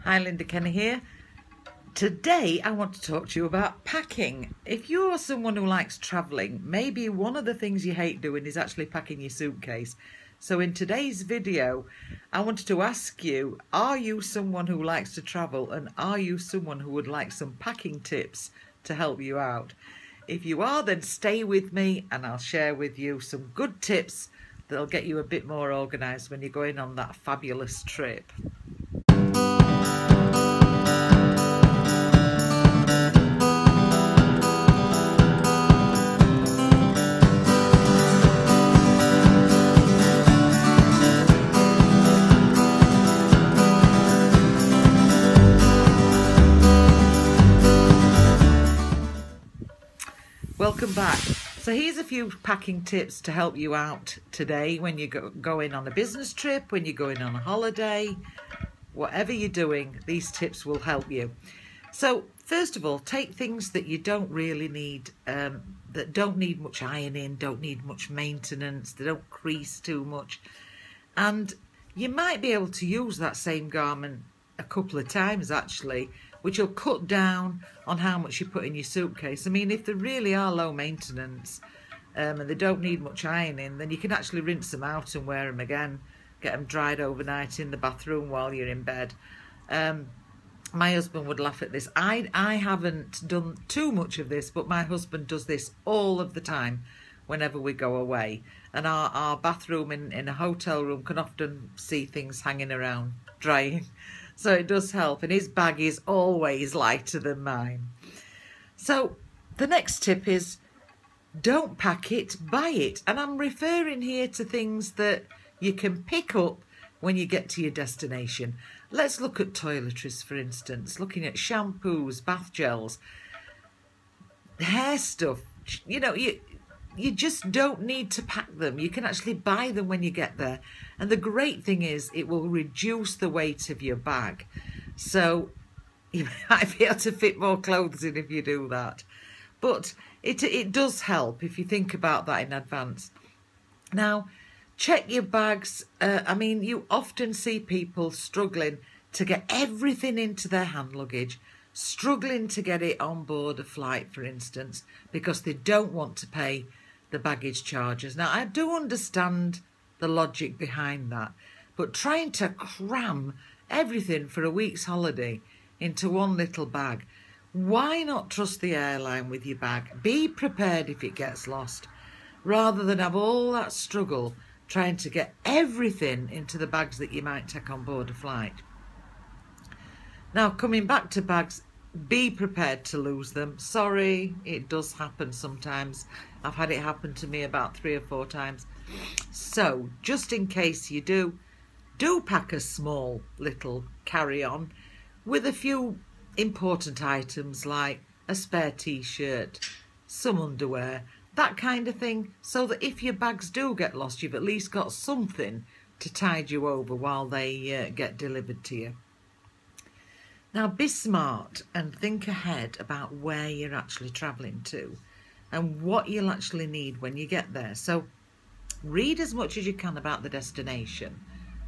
Hi, Lynda Kenny here. Today I want to talk to you about packing. If you're someone who likes travelling, maybe one of the things you hate doing is actually packing your suitcase. So in today's video, I wanted to ask you, are you someone who likes to travel, and are you someone who would like some packing tips to help you out? If you are, then stay with me and I'll share with you some good tips that'll get you a bit more organised when you're going on that fabulous trip. Welcome back. So here's a few packing tips to help you out today when you're going on a business trip, when you're going on a holiday, whatever you're doing, these tips will help you. So first of all, take things that you don't really need, that don't need much ironing, don't need much maintenance, they don't crease too much. And you might be able to use that same garment a couple of times actually, which will cut down on how much you put in your suitcase. I mean, if they really are low maintenance and they don't need much ironing, then you can actually rinse them out and wear them again, get them dried overnight in the bathroom while you're in bed. My husband would laugh at this. I haven't done too much of this, but my husband does this all of the time whenever we go away. And our bathroom in a hotel room can often see things hanging around drying. So it does help, and his bag is always lighter than mine. So the next tip is don't pack it, buy it. And I'm referring here to things that you can pick up when you get to your destination. Let's look at toiletries, for instance, looking at shampoos, bath gels, hair stuff. You know, you just don't need to pack them. You can actually buy them when you get there. And the great thing is it will reduce the weight of your bag. So you might be able to fit more clothes in if you do that. But it does help if you think about that in advance. Now, check your bags. I mean, you often see people struggling to get everything into their hand luggage, struggling to get it on board a flight, for instance, because they don't want to pay the baggage charges. Now, I do understand the logic behind that, but trying to cram everything for a week's holiday into one little bag, why not trust the airline with your bag? Be prepared if it gets lost, rather than have all that struggle trying to get everything into the bags that you might take on board a flight. Now, coming back to bags, be prepared to lose them. Sorry, it does happen sometimes. I've had it happen to me about 3 or 4 times. So, just in case you do pack a small little carry-on with a few important items like a spare t-shirt, some underwear, that kind of thing, so that if your bags do get lost, you've at least got something to tide you over while they get delivered to you. Now, be smart and think ahead about where you're actually travelling to and what you'll actually need when you get there. So read as much as you can about the destination.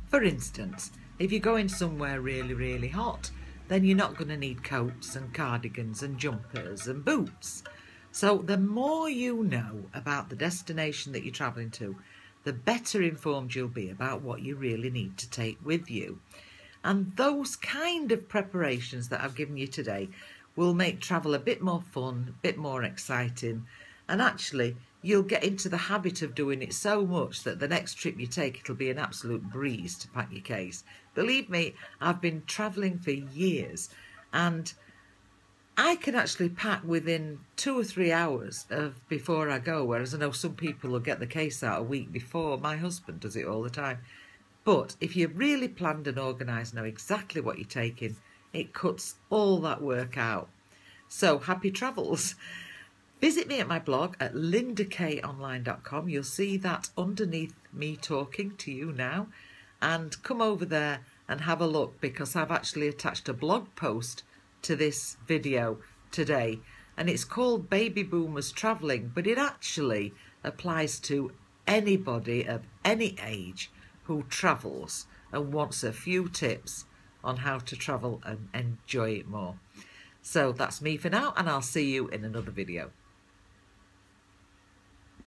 For instance, if you're going somewhere really, really hot, then you're not going to need coats and cardigans and jumpers and boots. So the more you know about the destination that you're travelling to, the better informed you'll be about what you really need to take with you. And those kind of preparations that I've given you today will make travel a bit more fun, a bit more exciting. And actually, you'll get into the habit of doing it so much that the next trip you take, it'll be an absolute breeze to pack your case. Believe me, I've been travelling for years and I can actually pack within 2 or 3 hours before I go, whereas I know some people will get the case out a week before. My husband does it all the time. But if you're really planned and organised, know exactly what you're taking, it cuts all that work out. So happy travels. Visit me at my blog at lyndakonline.com. You'll see that underneath me talking to you now. And come over there and have a look, because I've actually attached a blog post to this video today. And it's called Baby Boomers Travelling, but it actually applies to anybody of any age who travels and wants a few tips on how to travel and enjoy it more. So that's me for now, and I'll see you in another video.